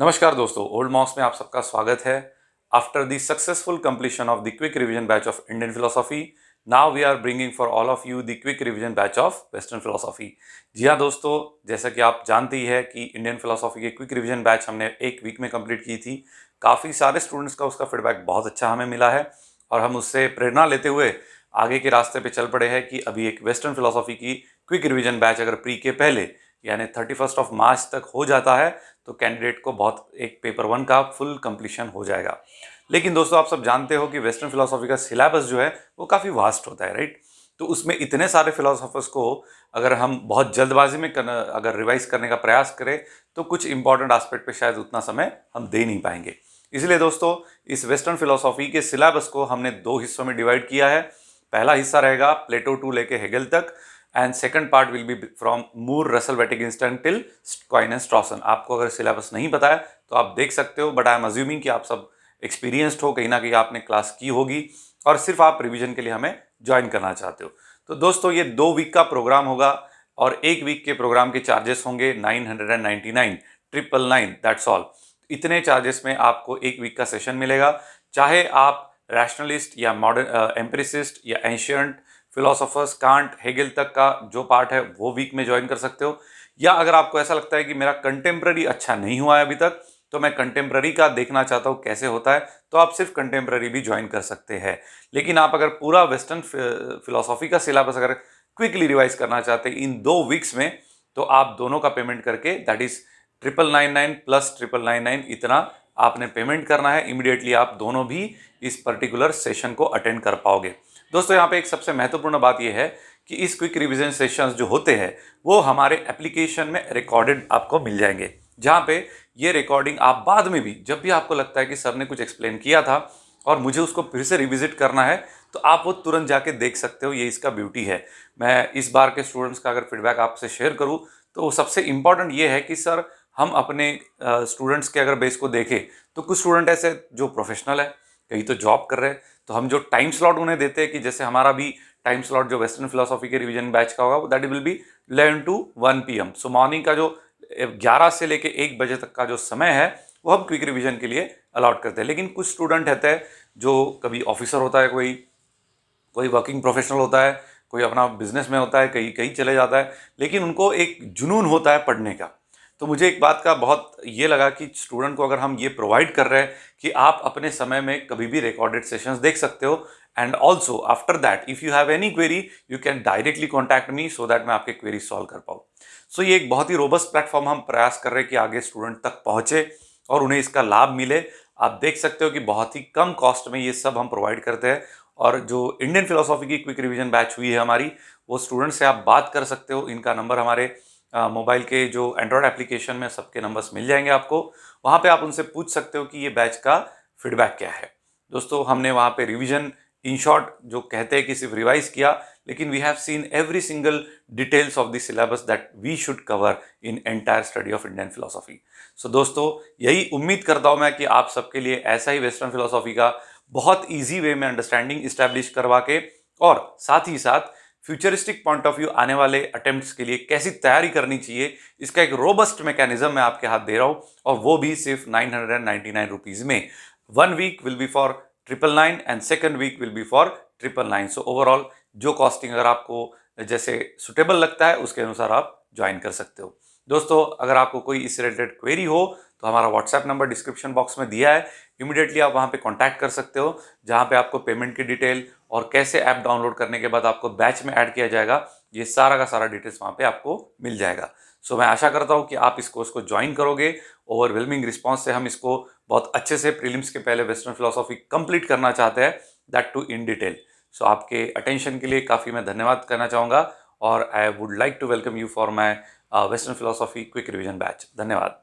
नमस्कार दोस्तों, ओल्ड मॉक्स में आप सबका स्वागत है। After the successful completion of the quick revision batch of Indian philosophy, now we are bringing for all of you the quick revision batch of western philosophy. जी हाँ दोस्तों, जैसा कि आप जानते ही है कि इंडियन फिलोसॉफी के क्विक रिवीजन बैच हमने एक वीक में कंप्लीट की थी। काफ़ी सारे स्टूडेंट्स का उसका फीडबैक बहुत अच्छा हमें मिला है और हम उससे प्रेरणा लेते हुए आगे के रास्ते पे चल पड़े हैं कि अभी एक वेस्टर्न फिलोसॉफी की क्विक रिवीजन बैच अगर प्री के पहले यानी 31 मार्च तक हो जाता है तो कैंडिडेट को बहुत एक पेपर 1 का फुल कंप्लीशन हो जाएगा। लेकिन दोस्तों, आप सब जानते हो कि वेस्टर्न फिलोसॉफी का सिलेबस जो है वो काफ़ी वास्ट होता है, राइट। तो उसमें इतने सारे फिलोसोफर्स को अगर हम बहुत जल्दबाजी में अगर रिवाइज करने का प्रयास करें तो कुछ इंपॉर्टेंट एस्पेक्ट पे शायद उतना समय हम दे नहीं पाएंगे। इसलिए दोस्तों, इस वेस्टर्न फिलोसॉफी के सिलेबस को हमने 2 हिस्सों में डिवाइड किया है। पहला हिस्सा रहेगा प्लेटो टू लेके हेगल तक and second part will be from Moore, Russell, Wittgenstein till Quine's, Strawson. आपको अगर सिलेबस नहीं पता है तो आप देख सकते हो, बट आई एम अज्यूमिंग कि आप सब एक्सपीरियंस्ड हो, कहीं ना कहीं आपने क्लास की होगी और सिर्फ आप रिवीजन के लिए हमें ज्वाइन करना चाहते हो। तो दोस्तों, ये 2 वीक का प्रोग्राम होगा और 1 वीक के प्रोग्राम के चार्जेस होंगे 999, 999, दैट्स ऑल। इतने चार्जेस में आपको 1 वीक का सेशन मिलेगा। चाहे आप रैशनलिस्ट या मॉडर्न एम्पिरिसिस्ट या एंशियंट फिलोसोफर्स, कांट, हेगल तक का जो पार्ट है वो वीक में ज्वाइन कर सकते हो, या अगर आपको ऐसा लगता है कि मेरा कंटेम्प्ररी अच्छा नहीं हुआ है अभी तक तो मैं कंटेम्प्ररी का देखना चाहता हूँ कैसे होता है, तो आप सिर्फ कंटेम्प्ररी भी ज्वाइन कर सकते हैं। लेकिन आप अगर पूरा वेस्टर्न फिलोसॉफी का सिलेबस अगर क्विकली रिवाइज करना चाहते हैं इन 2 वीक्स में, तो आप दोनों का पेमेंट करके दैट इज 999 प्लस 999 इतना आपने पेमेंट करना है। इमीडिएटली आप दोनों भी इस पर्टिकुलर सेशन को अटेंड कर पाओगे। दोस्तों, यहाँ पे एक सबसे महत्वपूर्ण बात यह है कि इस क्विक रिवीजन सेशंस जो होते हैं वो हमारे एप्लीकेशन में रिकॉर्डेड आपको मिल जाएंगे, जहाँ पे ये रिकॉर्डिंग आप बाद में भी जब भी आपको लगता है कि सर ने कुछ एक्सप्लेन किया था और मुझे उसको फिर से रिविजिट करना है तो आप वो तुरंत जाके देख सकते हो। ये इसका ब्यूटी है। मैं इस बार के स्टूडेंट्स का अगर फीडबैक आपसे शेयर करूँ तो सबसे इंपॉर्टेंट ये है कि सर हम अपने स्टूडेंट्स के अगर बेस को देखें तो कुछ स्टूडेंट ऐसे जो प्रोफेशनल है, कहीं तो जॉब कर रहे हैं, तो हम जो टाइम स्लॉट उन्हें देते हैं कि जैसे हमारा भी टाइम स्लॉट जो वेस्टर्न फिलोसॉफी के रिवीजन बैच का होगा that will be 11 to 1 PM। So morning का जो 11 से लेके 1 बजे तक का जो समय है वो हम क्विक रिवीजन के लिए अलॉट करते हैं। लेकिन कुछ स्टूडेंट रहते हैं जो कभी ऑफिसर होता है, कोई कोई वर्किंग प्रोफेशनल होता है, कोई अपना बिजनेस में होता है, कहीं कहीं चले जाता है, लेकिन उनको एक जुनून होता है पढ़ने का। तो मुझे एक बात का बहुत ये लगा कि स्टूडेंट को अगर हम ये प्रोवाइड कर रहे हैं कि आप अपने समय में कभी भी रिकॉर्डेड सेशंस देख सकते हो and also after that if you have any query you can directly contact me so that मैं आपके क्वेरी सॉल्व कर पाऊँ। सो ये एक बहुत ही रोबस्ट प्लेटफॉर्म हम प्रयास कर रहे हैं कि आगे स्टूडेंट तक पहुँचे और उन्हें इसका लाभ मिले। आप देख सकते हो कि बहुत ही कम कॉस्ट में ये सब हम प्रोवाइड करते हैं। और जो इंडियन फिलोसॉफी की क्विक रिवीजन बैच हुई है हमारी, वो स्टूडेंट से आप बात कर सकते हो। इनका नंबर हमारे मोबाइल के जो एंड्रॉयड एप्लीकेशन में सबके नंबर्स मिल जाएंगे आपको। वहाँ पे आप उनसे पूछ सकते हो कि ये बैच का फीडबैक क्या है। दोस्तों, हमने वहाँ पे रिवीजन इन शॉर्ट जो कहते हैं कि सिर्फ रिवाइज किया, लेकिन we have seen every single details of the syllabus that we should cover in entire study of Indian philosophy. So दोस्तों, यही उम्मीद करता हूँ मैं कि आप सबके लिए ऐसा ही वेस्टर्न फिलोसॉफी का बहुत ईजी वे में अंडरस्टैंडिंग इस्टेब्लिश करवा के और साथ ही साथ फ्यूचरिस्टिक पॉइंट ऑफ व्यू आने वाले अटेम्प्ट्स के लिए कैसी तैयारी करनी चाहिए, इसका एक रोबस्ट मैकेनिज्म मैं आपके हाथ दे रहा हूँ, और वो भी सिर्फ 999 रुपीज़ में। 1 week will be for 999 and second week will be for 999। So overall जो कॉस्टिंग अगर आपको जैसे सुटेबल लगता है उसके अनुसार आप ज्वाइन कर सकते हो। दोस्तों, अगर आपको कोई इस रिलेटेड क्वेरी हो तो हमारा व्हाट्सएप नंबर डिस्क्रिप्शन बॉक्स में दिया है। इमीडिएटली आप वहाँ पे कांटेक्ट कर सकते हो, जहाँ पे आपको पेमेंट की डिटेल और कैसे ऐप डाउनलोड करने के बाद आपको बैच में ऐड किया जाएगा, ये सारा का सारा डिटेल्स वहाँ पे आपको मिल जाएगा। सो मैं आशा करता हूँ कि आप इस कोर्स को ज्वाइन करोगे। ओवरवेलमिंग रिस्पॉन्स से हम इसको बहुत अच्छे से प्रीलिम्स के पहले वेस्टर्न फिलोसॉफी कंप्लीट करना चाहते हैं, दैट टू इन डिटेल। सो आपके अटेंशन के लिए काफ़ी मैं धन्यवाद करना चाहूँगा और I would like to welcome you for my western philosophy quick revision batch. धन्यवाद।